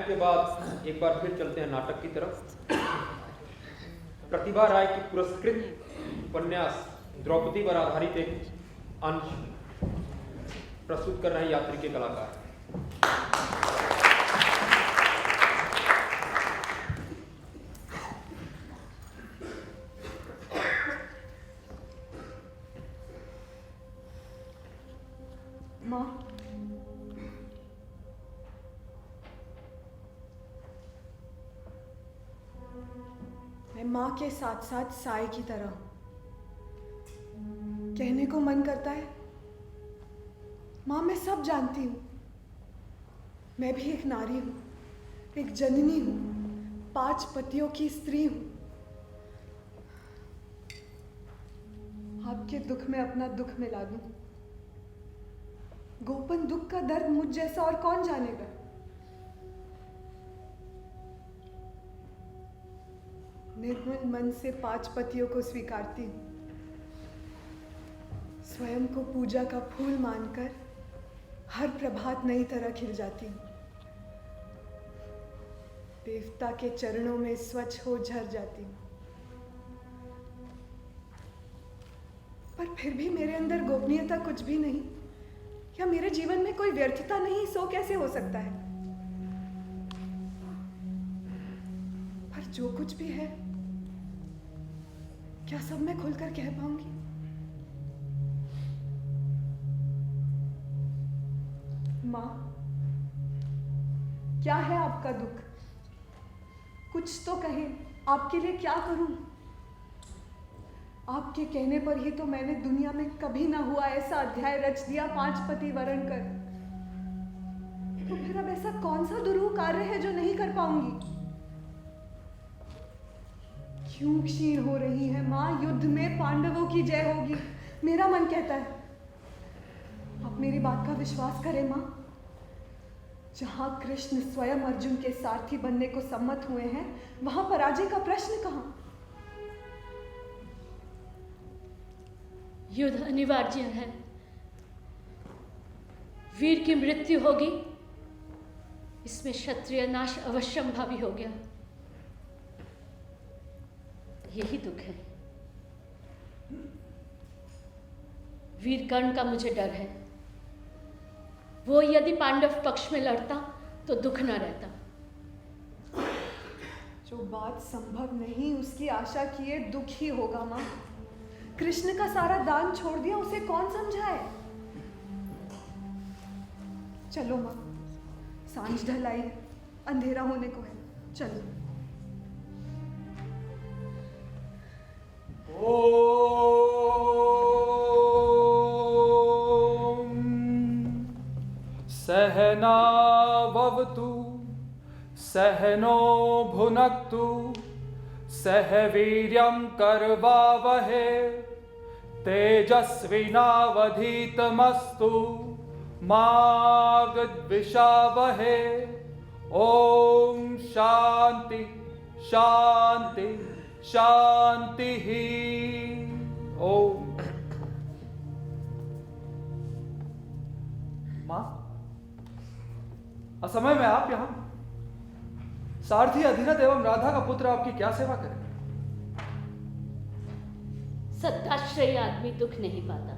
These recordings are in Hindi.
के बाद एक बार फिर चलते हैं नाटक की तरफ। प्रतिभा राय की पुरस्कृत उपन्यास द्रौपदी पर आधारित एक अंश प्रस्तुत कर रहे हैं यात्री के कलाकार। माँ, मैं माँ के साथ साथ साय की तरह हूं। कहने को मन करता है, माँ मैं सब जानती हूँ। मैं भी एक नारी हूँ, एक जननी हूँ, 5 पतियों की स्त्री हूँ। आपके दुख में अपना दुख मिला दूं। गोपन दुख का दर्द मुझ जैसा और कौन जानेगा। निर्मल मन से 5 पतियों को स्वीकारती हूँ। स्वयं को पूजा का फूल मानकर हर प्रभात नई तरह खिल जाती हूँ। देवता के चरणों में स्वच्छ हो झर जाती हूँ। पर फिर भी मेरे अंदर गोपनीयता कुछ भी नहीं, या मेरे जीवन में कोई व्यर्थता नहीं, सो कैसे हो सकता है। पर जो कुछ भी है, क्या सब मैं खुलकर कह पाऊंगी? माँ, क्या है आपका दुख? कुछ तो कहें, आपके लिए क्या करूं? आपके कहने पर ही तो मैंने दुनिया में कभी ना हुआ ऐसा अध्याय रच दिया 5 पति वरण कर। तो फिर अब ऐसा कौन सा दुरूह कार्य है जो नहीं कर पाऊंगी? क्यों क्षीण हो रही है माँ? युद्ध में पांडवों की जय होगी, मेरा मन कहता है। आप मेरी बात का विश्वास करें माँ। जहां कृष्ण स्वयं अर्जुन के सारथी बनने को सम्मत हुए हैं, वहां पराजय का प्रश्न कहां? युद्ध अनिवार्य है। वीर की मृत्यु होगी, इसमें क्षत्रिय नाश अवश्यंभावी हो गया। यही दुख है। वीर कर्ण का मुझे डर है। वो यदि पांडव पक्ष में लड़ता तो दुख न रहता। जो बात संभव नहीं, उसकी आशा किए दुख ही होगा माँ। कृष्ण का सारा दान छोड़ दिया, उसे कौन समझाए? चलो माँ, सांझ ढल आई, अंधेरा होने को है, चलो। सहना भवतु सहनो भुनक्तु सह वीर्यं करवावहे तेजस्विनावधीतमस्तु मा विद्विषावहे। ओम शांति शांति शांति ही। ओम। मां, असमय में आप यहां? सारथी अधिरथ एवं राधा का पुत्र आपकी क्या सेवा करे? सत्ताश्रयी आदमी दुख नहीं पाता।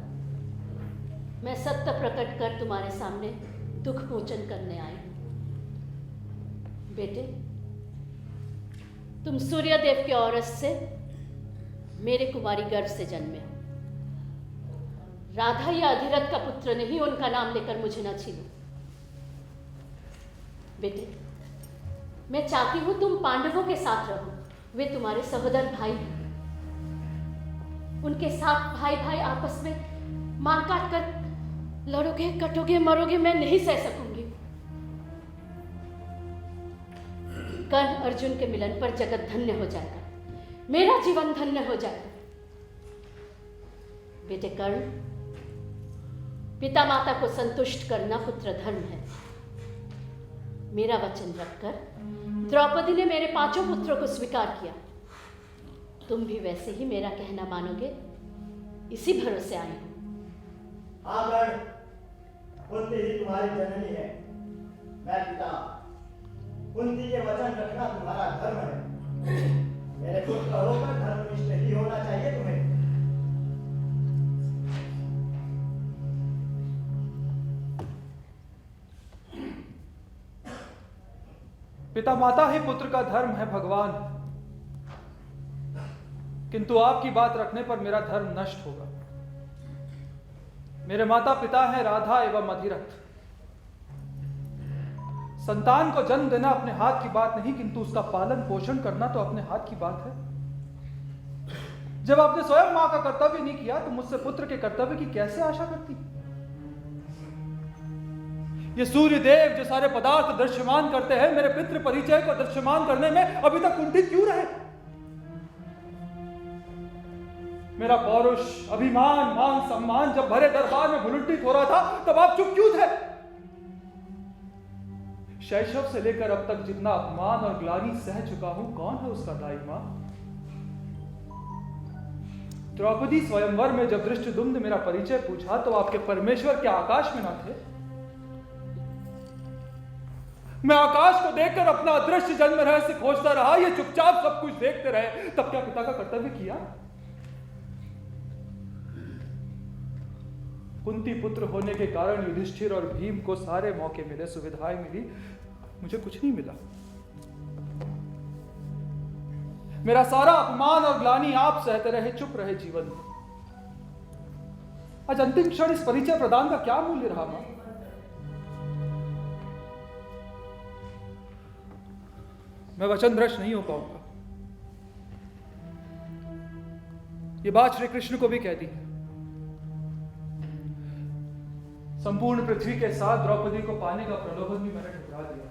मैं सत्य प्रकट कर तुम्हारे सामने दुख मोचन करने आई हूं। बेटे, तुम सूर्यदेव के औरस से मेरे कुमारी गर्भ से जन्मे हो। राधा या अधिरथ का पुत्र नहीं, उनका नाम लेकर मुझे न छीनो। बेटे, मैं चाहती हूं तुम पांडवों के साथ रहो। वे तुम्हारे सहोदर भाई हैं। उनके साथ भाई भाई आपस में मार काट कर लड़ोगे, कटोगे, मरोगे, मैं नहीं सह सकूंगी। कर्ण अर्जुन के मिलन पर जगत धन्य हो जाएगा, मेरा जीवन धन्य हो जाएगा। बेटे कर्ण, पिता माता को संतुष्ट करना पुत्र धर्म है। मेरा वचन रखकर द्रौपदी ने मेरे 5 पुत्रों को स्वीकार किया। तुम भी वैसे ही मेरा कहना मानोगे, इसी भरोसे आई हूं। हाँ कर्ण, पुत्री ही तुम्हारी जननी है। मैं पिता कुंती के वचन रखना तुम्हारा धर्म है। मेरे पुत्र होकर धर्मनिष्ठ ही होना चाहिए तुम्हें। पिता माता ही पुत्र का धर्म है भगवान, किंतु आपकी बात रखने पर मेरा धर्म नष्ट होगा। मेरे माता पिता हैं राधा एवं अधिरथ। संतान को जन्म देना अपने हाथ की बात नहीं, किंतु उसका पालन पोषण करना तो अपने हाथ की बात है। जब आपने स्वयं मां का कर्तव्य नहीं किया तो मुझसे पुत्र के कर्तव्य की कैसे आशा करती? ये सूर्य देव जो सारे पदार्थ दृश्यमान करते हैं, मेरे पितृ परिचय को दृश्यमान करने में अभी तक कुंठित क्यों रहे? मेरा पौरुष, अभिमान, मान सम्मान जब भरे दरबार में भुलुंठित हो रहा था, तब आप चुप क्यों थे? शैशव से लेकर अब तक जितना अपमान और ग्लानि सह चुका हूं, कौन है उसका दाई मां? द्रौपदी स्वयंवर में जब धृष्टद्युम्न मेरा परिचय पूछा तो आपके परमेश्वर क्या आकाश में ना थे? मैं आकाश को देखकर अपना अदृश्य जन्म रहस्य खोजता रहा, ये चुपचाप सब कुछ देखते रहे, तब क्या पिता का कर्तव्य किया? कुंती पुत्र होने के कारण युधिष्ठिर और भीम को सारे मौके मिले, सुविधाएं मिली, मुझे कुछ नहीं मिला। मेरा सारा अपमान और ग्लानि आप सहते रहे, चुप रहे जीवन में। आज अंतिम क्षण इस परिचय प्रदान का क्या मूल्य रहा मां? मैं वचनभ्रष्ट नहीं हो पाऊंगा। ये बात श्री कृष्ण को भी कह दी है। संपूर्ण पृथ्वी के साथ द्रौपदी को पाने का प्रलोभन भी मैंने ठुकरा दिया।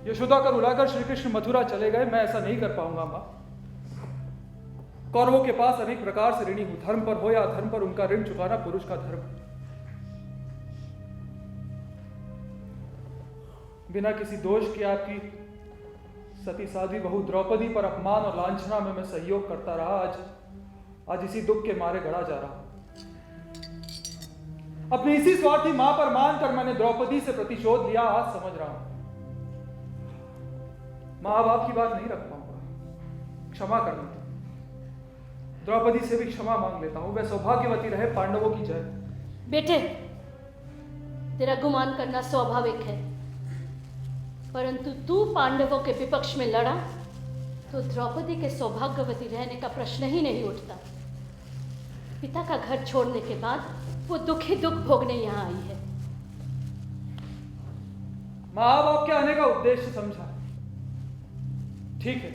यशोदा का रुलाकर श्री कृष्ण मथुरा चले गए, मैं ऐसा नहीं कर पाऊंगा मां। कौरवों के पास अनेक प्रकार से ऋणी हूं, धर्म पर हो या अधर्म पर उनका ऋण चुकाना पुरुष का धर्म है। बिना किसी दोष के आपकी सती साध्वी बहू द्रौपदी पर अपमान और लांछना में मैं सहयोग करता रहा। आज इसी दुख के मारे गड़ा जा रहा हूं। अपनी इसी स्वार्थी मां पर मानकर मैंने द्रौपदी से प्रतिशोध लिया, आज समझ रहा हूं मां अब आपकी बात नहीं रख पाऊंगा, क्षमा करना। द्रौपदी से भी क्षमा मांग लेता हूं। वह सौभाग्यवती रहे, पांडवों की जय। बेटे, तेरा गुमान करना स्वाभाविक है, परंतु तू पांडवों के विपक्ष में लड़ा तो द्रौपदी के सौभाग्यवती रहने का प्रश्न ही नहीं उठता। पिता का घर छोड़ने के बाद वो दुख ही दुख भोगने यहाँ आई है। मां आपके आने का उद्देश्य समझा, ठीक है।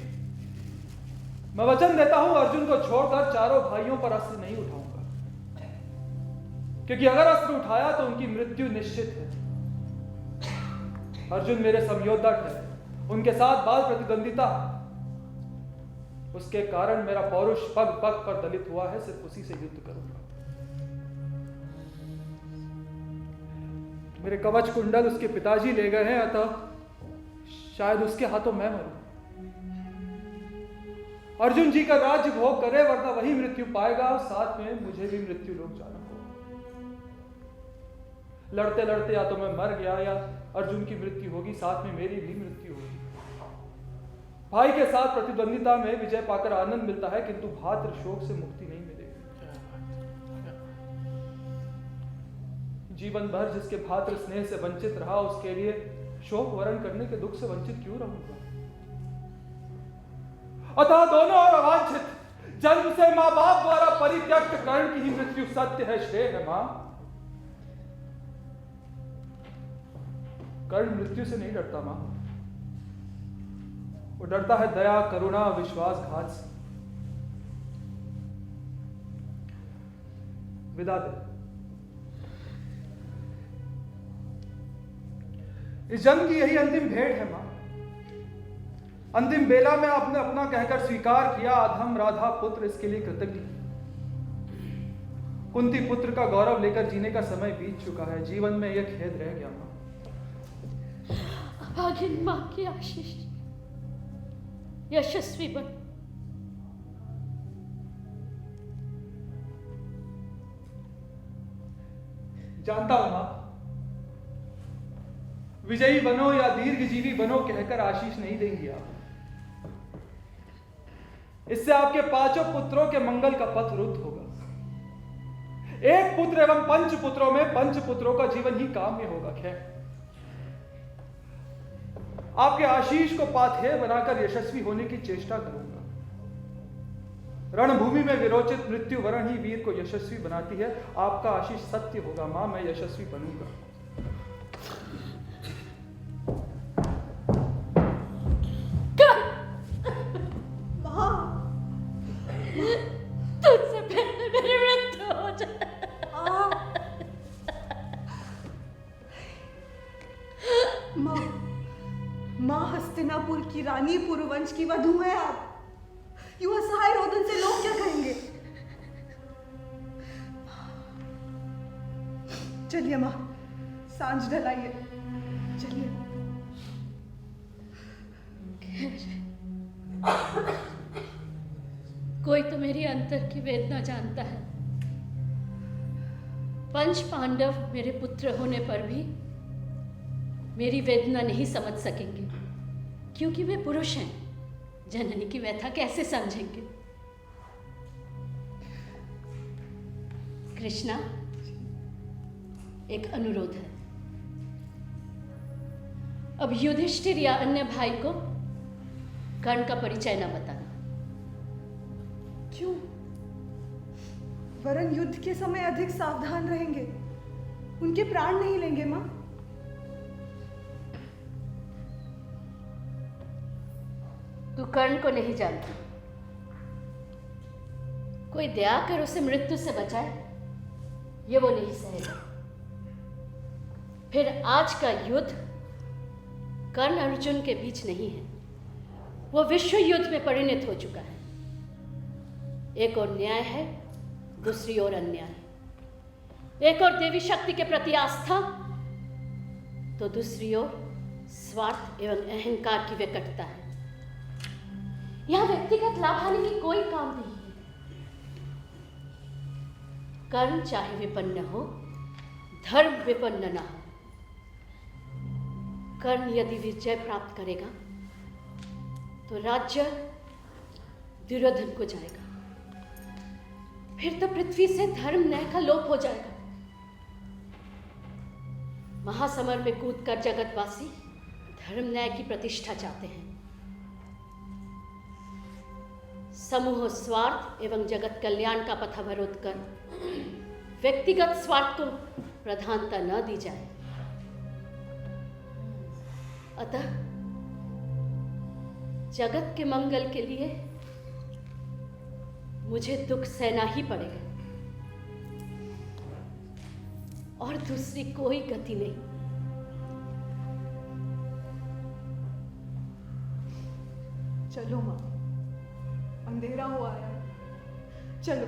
मैं वचन देता हूं अर्जुन को छोड़कर चारों भाइयों पर अस्त्र नहीं उठाऊंगा, क्योंकि अगर अस्त्र उठाया तो उनकी मृत्यु निश्चित है। अर्जुन मेरे समयोद्धा ठहरे, उनके साथ बाल प्रतिद्वंदिता, उसके कारण मेरा पौरुष पग पग पर दलित हुआ है। सिर्फ उसी से युद्ध करूंगा। मेरे कवच कुंडल उसके पिताजी ले गए हैं, अतः शायद उसके हाथों मैं मरूं। अर्जुन जी का राज्य भोग करे, वरना वही मृत्यु पाएगा और साथ में मुझे भी मृत्यु लोक जाना होगा। लड़ते लड़ते या तो मैं मर गया या अर्जुन की मृत्यु होगी, साथ में मेरी भी मृत्यु होगी। भाई के साथ प्रतिद्वंदिता में विजय पाकर आनंद मिलता है, किंतु भातृ शोक से मुक्ति नहीं मिलेगी। जीवन भर जिसके भातृ स्नेह से वंचित रहा, उसके लिए शोक वरण करने के दुख से वंचित क्यों रहूंगा? अतः दोनों और अवांछित, जन्म से मां बाप द्वारा परित्यक्त कर्ण की ही मृत्यु सत्य है, श्रेय है मां। कर्ण मृत्यु से नहीं डरता मां, वो डरता है दया, करुणा, विश्वासघात से। विदा दे। इस जन्म की यही अंतिम भेंट है मां। अंतिम बेला में आपने अपना कहकर स्वीकार किया, अधम राधा पुत्र, इसके लिए कृतज्ञ। कुंती पुत्र का गौरव लेकर जीने का समय बीत चुका है, जीवन में यह खेद रह गया मां। भागिन मां की आशीष, यशस्वी बन। जानता हूं मां, विजयी बनो या दीर्घजीवी बनो कहकर आशीष नहीं देंगी आप। इससे आपके पांचों पुत्रों के मंगल का पथ रुद्ध होगा। एक पुत्र एवं पंच पुत्रों में पंच पुत्रों का जीवन ही काम्य होगा। खैर, आपके आशीष को पाथेय बनाकर यशस्वी होने की चेष्टा करूंगा। रणभूमि में विरोचित मृत्यु वरण ही वीर को यशस्वी बनाती है। आपका आशीष सत्य होगा मां, मैं यशस्वी बनूंगा। तुझसे पहले मेरी मृत्यु हो जाए। माँ हस्तिनापुर की रानी पुरुवंश की वधू है आप। यूं असहाय रोदन से लोग क्या कहेंगे? चलिए माँ, सांझ ढलाइए, चलिए। कोई तो मेरी अंतर की वेदना जानता है। पंच पांडव मेरे पुत्र होने पर भी मेरी वेदना नहीं समझ सकेंगे, क्योंकि वे पुरुष हैं। जननी की व्यथा कैसे समझेंगे? कृष्णा, एक अनुरोध है। अब युधिष्ठिर या अन्य भाई को कर्ण का परिचय न बताना। क्यों? वरन युद्ध के समय अधिक सावधान रहेंगे, उनके प्राण नहीं लेंगे मां। तू कर्ण को नहीं जानती। कोई दया कर उसे मृत्यु से बचाए, ये वो नहीं सहेगा। फिर आज का युद्ध कर्ण अर्जुन के बीच नहीं है, वो विश्व युद्ध में परिणत हो चुका है। एक और न्याय है, दूसरी ओर अन्याय। एक और देवी शक्ति के प्रति आस्था, तो दूसरी ओर स्वार्थ एवं अहंकार की विकटता है। यहां व्यक्तिगत लाभ हानि की कोई काम नहीं है। कर्ण चाहे विपन्न हो, धर्म विपन्न ना हो। कर्ण यदि विजय प्राप्त करेगा तो राज्य दुर्योधन को जाएगा। फिर तो पृथ्वी से धर्म न्याय का लोप हो जाएगा। महासमर में कूदकर जगतवासी धर्म न्याय की प्रतिष्ठा चाहते हैं। समूह स्वार्थ एवं जगत कल्याण का पथ अवरोध कर व्यक्तिगत स्वार्थ को प्रधानता न दी जाए। अतः जगत के मंगल के लिए मुझे दुख सहना ही पड़ेगा और दूसरी कोई गति नहीं। चलो मां, अंधेरा हुआ है, चलो।